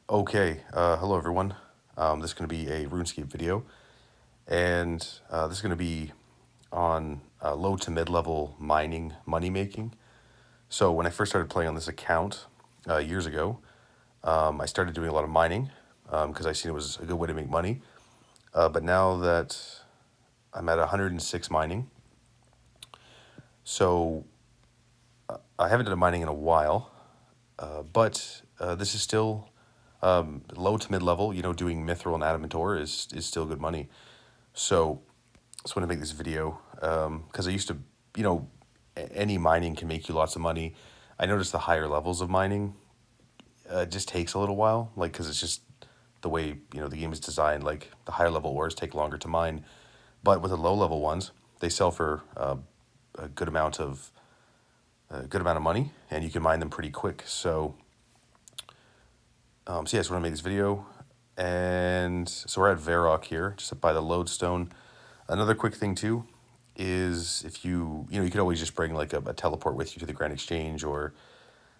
Okay, hello everyone. This is going to be a RuneScape video, and this is going to be on low to mid-level mining money making. So when I first started playing on this account years ago, I started doing a lot of mining because I seen it was a good way to make money. But now that I'm at 106 mining, so I haven't done mining in a while, but this is still low to mid-level. Doing mithril and adamant ore is still good money. So I just want to make this video because I used to, you know, any mining can make you lots of money. I noticed the higher levels of mining just takes a little while, like because it's just the way the game is designed. Like the higher level ores take longer to mine, but with the low level ones, they sell for a good amount of money, and you can mine them pretty quick. So yeah, I just want to make this video, and so we're at Varrock here, just up by the lodestone. Another quick thing too is if you could always just bring like a teleport with you to the Grand Exchange, or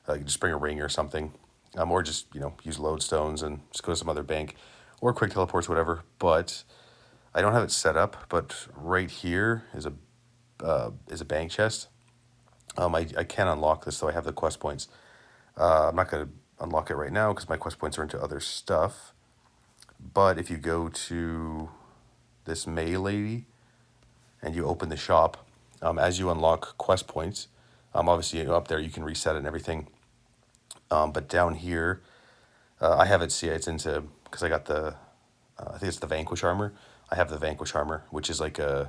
you just bring a ring or something, or just use lodestones and just go to some other bank, or quick teleports, whatever. But I don't have it set up. But right here is a bank chest. I can unlock this, so I have the quest points. I'm not gonna unlock it right now because my quest points are into other stuff. But if you go to this May lady and you open the shop, as you unlock quest points, obviously up there you can reset it and everything. But down here, I have it. See, it's into because I got I think it's the Vanquish armor. I have the Vanquish armor, which is like I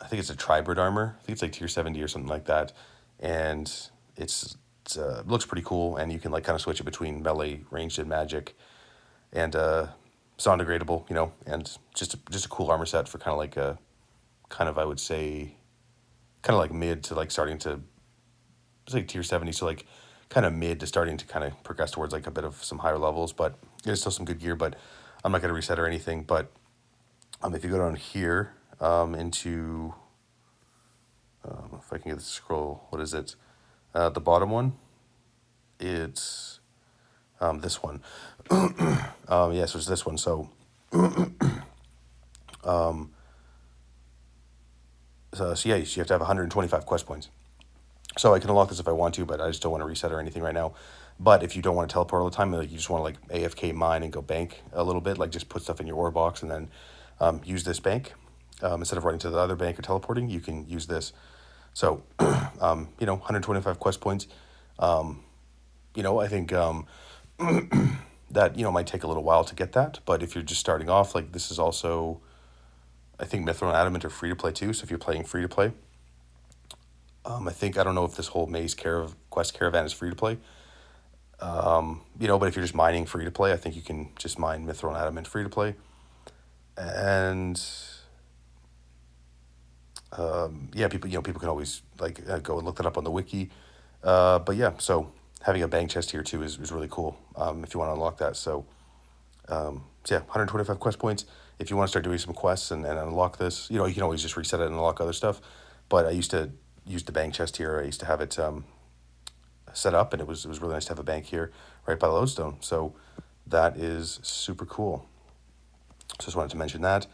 think it's a Tribrid armor. I think it's like tier 70 or something like that, and it looks pretty cool. And you can like kind of switch it between melee, ranged, and magic, and it's non-degradable, and just a cool armor set for I would say kind of like mid to like starting to it's like tier 70, so like kind of mid to starting to kind of progress towards like a bit of some higher levels, but there's still some good gear. But I'm not going to reset or anything. But if you go down here into if I can get the scroll, what is it? The bottom one, it's this one. Yeah, so it's this one. So yeah, you have to have 125 quest points. So I can unlock this if I want to, but I just don't want to reset or anything right now. But if you don't want to teleport all the time, like you just want to like AFK mine and go bank a little bit, like just put stuff in your ore box and then use this bank. Instead of running to the other bank or teleporting, you can use this. So, 125 quest points. I think that, might take a little while to get that. But if you're just starting off, like this is also, I think Mithril and Adamant are free to play too. So if you're playing free to play, I don't know if this whole Quest Caravan is free to play. But if you're just mining free to play, I think you can just mine Mithril and Adamant free to play. And yeah, people can always like go and look that up on the wiki. But yeah, so having a bank chest here too is really cool. If you want to unlock that, so yeah, 125 quest points. If you want to start doing some quests and unlock this, you can always just reset it and unlock other stuff. But I used to use the bank chest here. I used to have it set up, and it was really nice to have a bank here right by the lodestone. So that is super cool. So just wanted to mention that.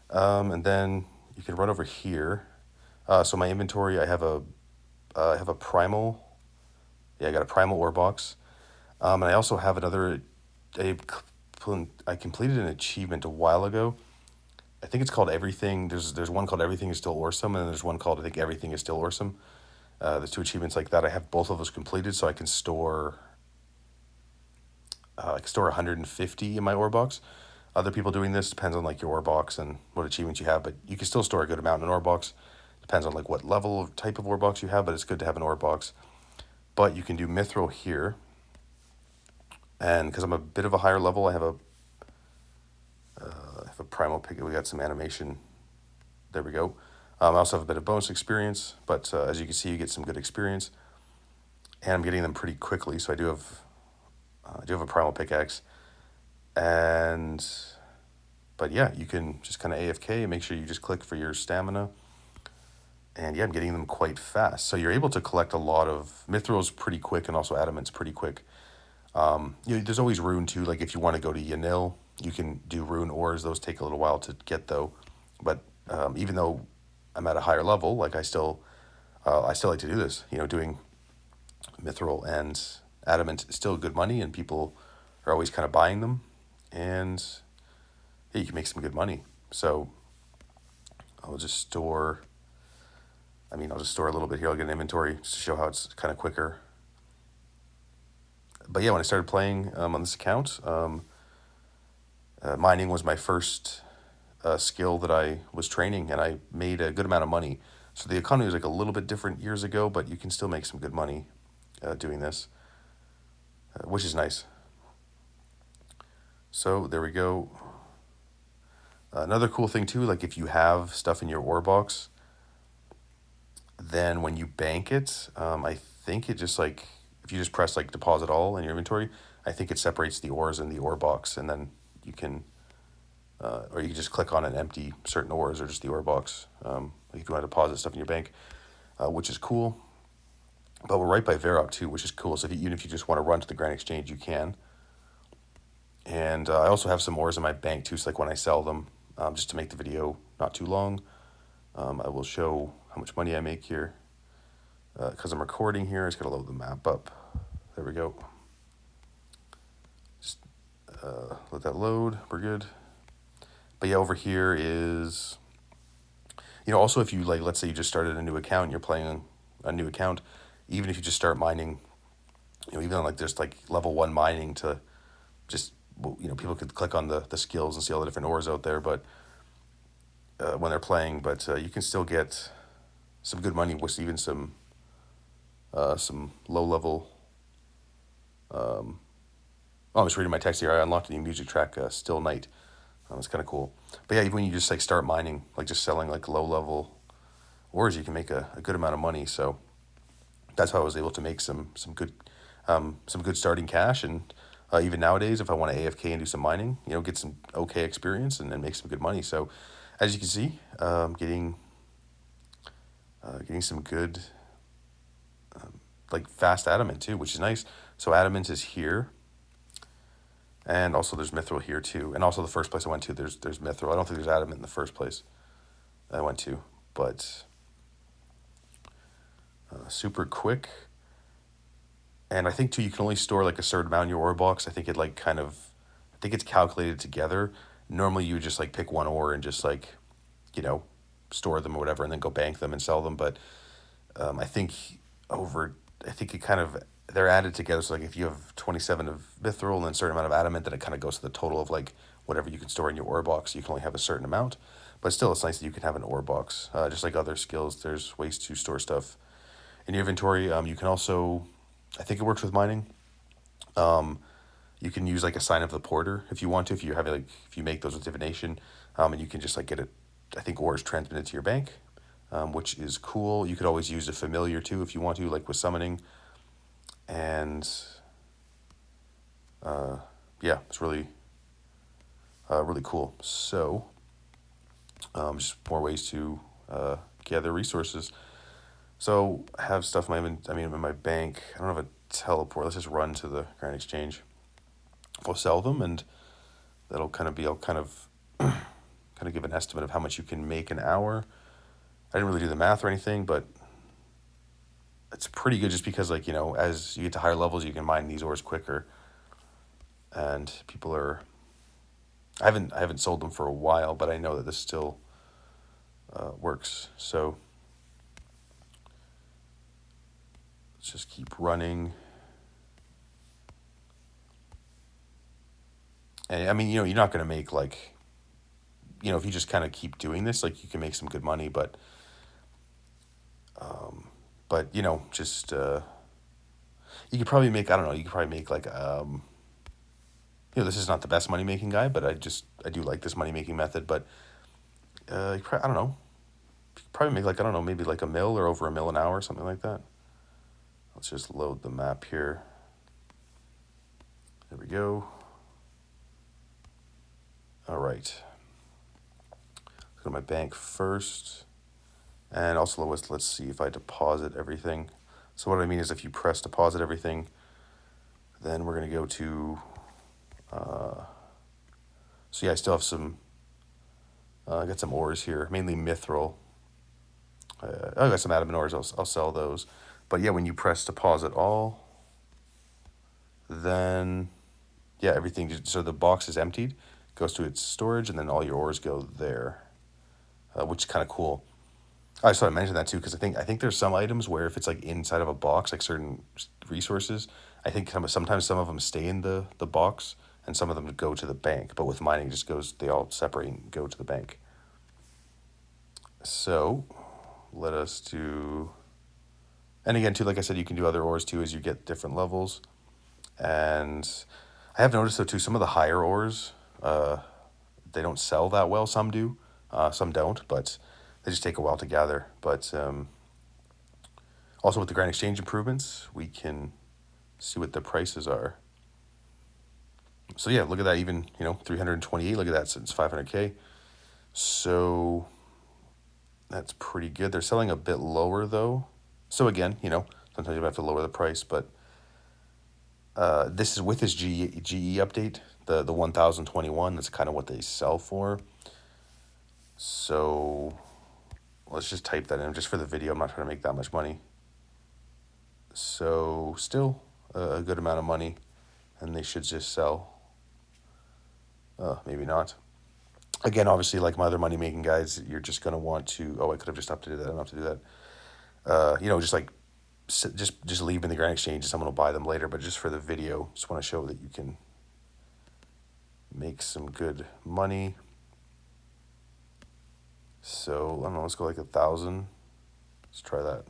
And then you can run over here. So my inventory, I have a primal. Yeah, I got a primal ore box. And I also have I completed an achievement a while ago. I think it's called Everything. There's one called Everything is Still Awesome, and then there's one called I think Everything is Still Awesome. There's two achievements like that. I have both of those completed, so I can store 150 in my ore box. Other people doing this depends on like your ore box and what achievements you have, but you can still store a good amount in an ore box. Depends on like what level of type of ore box you have, but it's good to have an ore box. But you can do mithril here, and because I'm a bit of a higher level, I have a primal pick. We got some animation. There we go. I also have a bit of bonus experience, but as you can see, you get some good experience, and I'm getting them pretty quickly. So I do have a primal pickaxe, but yeah, you can just kind of AFK and make sure you just click for your stamina. And yeah, I'm getting them quite fast. So you're able to collect a lot of mithril's pretty quick, and also adamant's pretty quick. There's always rune too. Like if you want to go to Yanil, you can do rune ores. Those take a little while to get though. But even though I'm at a higher level, like I still like to do this. Doing mithril and adamant is still good money, and people are always kind of buying them, and yeah, you can make some good money. So I'll just store. I'll just store a little bit here. I'll get an inventory just to show how it's kind of quicker. But yeah, when I started playing on this account, mining was my first skill that I was training, and I made a good amount of money. So the economy was like a little bit different years ago, but you can still make some good money doing this, which is nice. So there we go. Another cool thing too, like if you have stuff in your ore box, then when you bank it, I think it just like, if you just press like deposit all in your inventory, I think it separates the ores in the ore box, and then you can, or you can just click on and empty certain ores or just the ore box. Like if you want to deposit stuff in your bank, which is cool. But we're right by Varrock too, which is cool. So even if you just want to run to the Grand Exchange, you can. And I also have some ores in my bank too, so like when I sell them, just to make the video not too long, I will show how much money I make here. Because I'm recording here, I just gotta load the map up. There we go. Just let that load, we're good. But yeah, over here is, also if you like, let's say you just started a new account and you're playing a new account, even if you just start mining, even on like just like level 1 mining to just, people could click on the skills and see all the different ores out there, but when they're playing, but you can still get some good money with even some low level. I'm just reading my text here. I unlocked a new music track, Still Night. It's kind of cool. But yeah, even when you just like start mining, like just selling like low level ores, you can make a good amount of money. So that's how I was able to make some good starting cash. And even nowadays, if I want to AFK and do some mining, get some okay experience and make some good money. So as you can see, getting some good like fast adamant too, which is nice. So adamant is here, and also there's mithril here too. And also the first place I went to, there's mithril. I don't think there's adamant in the first place I went to, but super quick. And I think too, you can only store like a certain amount in your ore box. I think I think it's calculated together. Normally you would just like pick one ore and just like, store them or whatever, and then go bank them and sell them. But I think they're added together. So like if you have 27 of mithril and then a certain amount of adamant, then it kind of goes to the total of like whatever you can store in your ore box. You can only have a certain amount, but still it's nice that you can have an ore box. Just like other skills, there's ways to store stuff in your inventory. You can also, I think it works with mining. You can use like a sign of the porter if you want to, if you make those with divination, and you can just like get it. I think ores transmitted to your bank, which is cool. You could always use a familiar too if you want to, like with summoning. And yeah, it's really cool. So just more ways to gather resources. So I have stuff in my bank. I don't have a teleport. Let's just run to the Grand Exchange. We'll sell them, and that'll kind of I'll kind of give an estimate of how much you can make an hour. I didn't really do the math or anything, but it's pretty good just because, like, as you get to higher levels, you can mine these ores quicker. And people are, I haven't sold them for a while, but I know that this still works. So let's just keep running. And you're not going to make like, if you just kind of keep doing this, like you can make some good money, but just, you could probably make, I don't know, you could probably make like, this is not the best money making guy, but I do like this money making method, but, I don't know, you could probably make like, I don't know, maybe like $1 million or over $1 million an hour, something like that. Let's just load the map here. There we go. All right. Let's go to my bank first. And also let's see if I deposit everything. So what I mean is if you press deposit everything, Then we're going to go to, so yeah, I still have some, I got some ores here, mainly mithril. I got some adamant ores, I'll sell those. But yeah, when you press deposit all, then yeah, everything, so the box is emptied, goes to its storage, and then all your ores go there, which is kind of cool. I just thought I mentioned that too, because I think there's some items where if it's like inside of a box, like certain resources, I think sometimes some of them stay in the box and some of them go to the bank. But with mining, it just goes, they all separate and go to the bank. So let us do, and again too, like I said, you can do other ores too as you get different levels. And I have noticed though too, some of the higher ores, they don't sell that well. Some do, some don't, but they just take a while to gather. But also with the Grand Exchange improvements, we can see what the prices are. So yeah, look at that, even, 328, look at that, so it's 500K. So that's pretty good. They're selling a bit lower though. So again, sometimes you have to lower the price, but this is with this GE update, the 1021, that's kind of what they sell for. So let's just type that in just for the video. I'm not trying to make that much money. So still a good amount of money, and they should just sell. Maybe not. Again, obviously, like my other money making guides, you're just gonna want to. Oh, I could have just updated that. I don't have to do that. Just like just leave in the Grand Exchange, and someone will buy them later. But just for the video, just want to show that you can make some good money. So I don't know. Let's go like 1,000. Let's try that.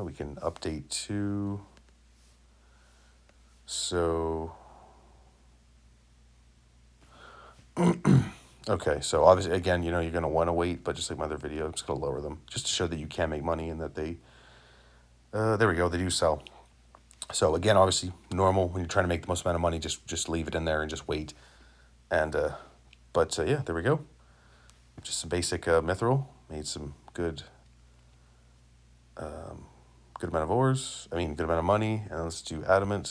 We can update to. So. Okay, so obviously, again, you're going to want to wait, but just like my other video, I'm just going to lower them just to show that you can make money and that they, there we go, they do sell. So again, obviously, normal, when you're trying to make the most amount of money, just leave it in there and just wait. And, yeah, there we go. Just some basic mithril, made some good amount of ores, good amount of money, and let's do adamant.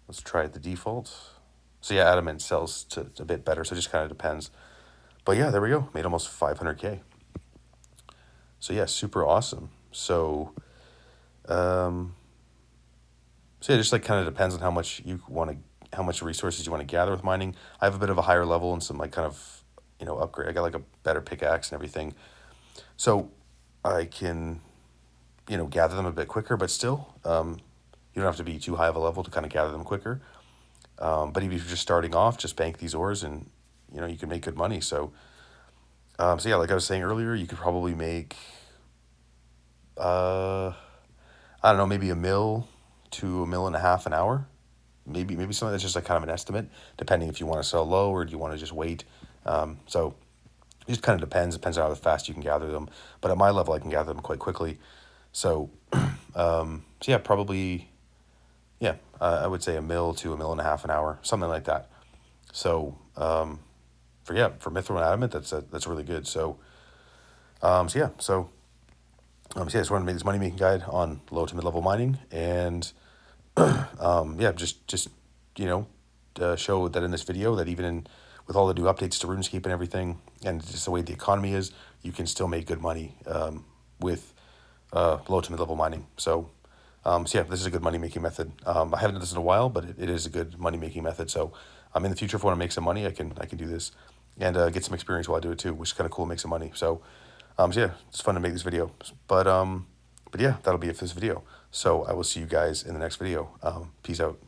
Let's try the default. So yeah, adamant sells to a bit better, so it just kind of depends. But yeah, there we go. Made almost 500K. So yeah, super awesome. So, yeah, just like kind of depends on how much how much resources you want to gather with mining. I have a bit of a higher level and some like kind of, upgrade. I got like a better pickaxe and everything. So I can, gather them a bit quicker, but still, you don't have to be too high of a level to kind of gather them quicker. But even if you're just starting off, just bank these ores and, you can make good money. So, yeah, like I was saying earlier, you could probably make, I don't know, maybe $1 mil to $1.5 million an hour. Maybe something that's just like kind of an estimate, depending if you want to sell low or do you want to just wait. So it just kind of depends on how fast you can gather them. But at my level, I can gather them quite quickly. So, so yeah, probably, yeah, I would say $1 mil to $1.5 million an hour, something like that. So, for mithril and adamant, that's really good. So, yeah, so yeah, I just wanted to make this money making guide on low to mid level mining, and yeah, just show that in this video that even with all the new updates to RuneScape and everything, and just the way the economy is, you can still make good money with low to mid level mining. So. So yeah, this is a good money making method. I haven't done this in a while, but it is a good money making method. So in the future, if I want to make some money, I can do this and get some experience while I do it too, which is kind of cool, make some money. So, so yeah, it's fun to make this video. But yeah, that'll be it for this video. So I will see you guys in the next video. Peace out.